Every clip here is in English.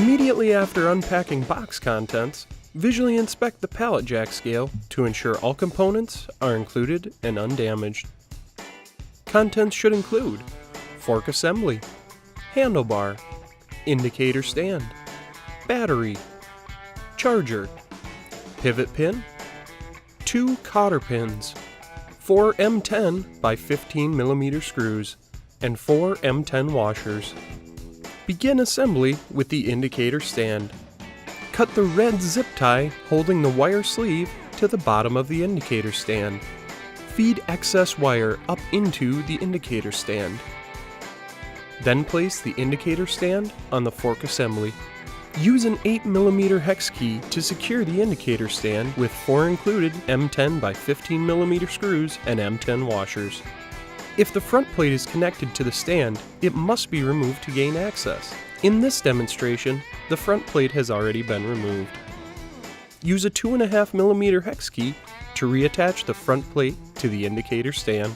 Immediately after unpacking box contents, visually inspect the pallet jack scale to ensure all components are included and undamaged. Contents should include fork assembly, handlebar, indicator stand, battery, charger, pivot pin, 2 cotter pins, 4 M10 by 15 mm screws, and 4 M10 washers. Begin assembly with the indicator stand. Cut the red zip tie holding the wire sleeve to the bottom of the indicator stand. Feed excess wire up into the indicator stand. Then place the indicator stand on the fork assembly. Use an 8 mm hex key to secure the indicator stand with 4 included M10 by 15 mm screws and M10 washers. If the front plate is connected to the stand, it must be removed to gain access. In this demonstration, the front plate has already been removed. Use a 2.5 mm hex key to reattach the front plate to the indicator stand.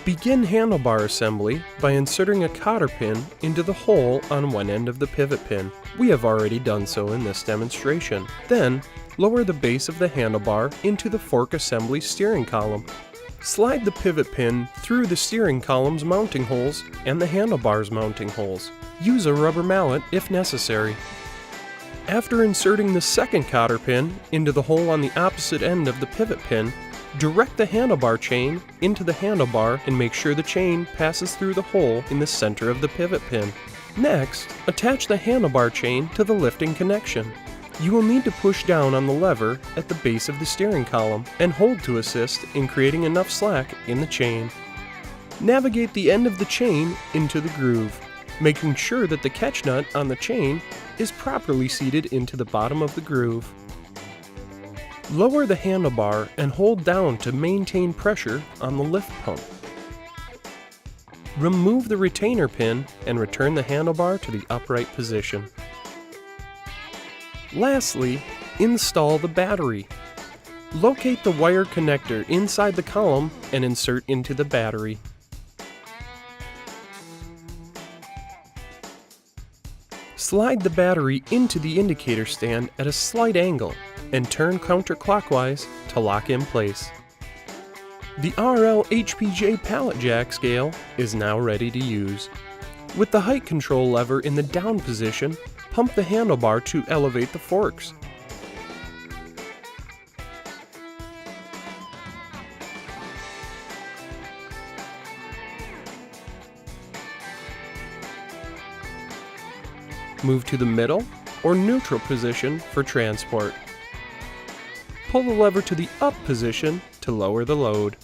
Begin handlebar assembly by inserting a cotter pin into the hole on one end of the pivot pin. We have already done so in this demonstration. Then, lower the base of the handlebar into the fork assembly steering column. Slide the pivot pin through the steering column's mounting holes and the handlebar's mounting holes. Use a rubber mallet if necessary. After inserting the second cotter pin into the hole on the opposite end of the pivot pin, direct the handlebar chain into the handlebar and make sure the chain passes through the hole in the center of the pivot pin. Next, attach the handlebar chain to the lifting connection. You will need to push down on the lever at the base of the steering column and hold to assist in creating enough slack in the chain. Navigate the end of the chain into the groove, making sure that the catch nut on the chain is properly seated into the bottom of the groove. Lower the handlebar and hold down to maintain pressure on the lift pump. Remove the retainer pin and return the handlebar to the upright position. Lastly, install the battery. Locate the wire connector inside the column and insert into the battery. Slide the battery into the indicator stand at a slight angle and turn counterclockwise to lock in place. The RL-HPJ pallet jack scale is now ready to use. With the height control lever in the down position, pump the handlebar to elevate the forks. Move to the middle or neutral position for transport. Pull the lever to the up position to lower the load.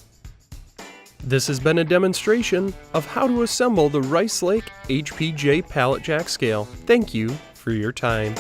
This has been a demonstration of how to assemble the Rice Lake HPJ pallet jack scale. Thank you for your time.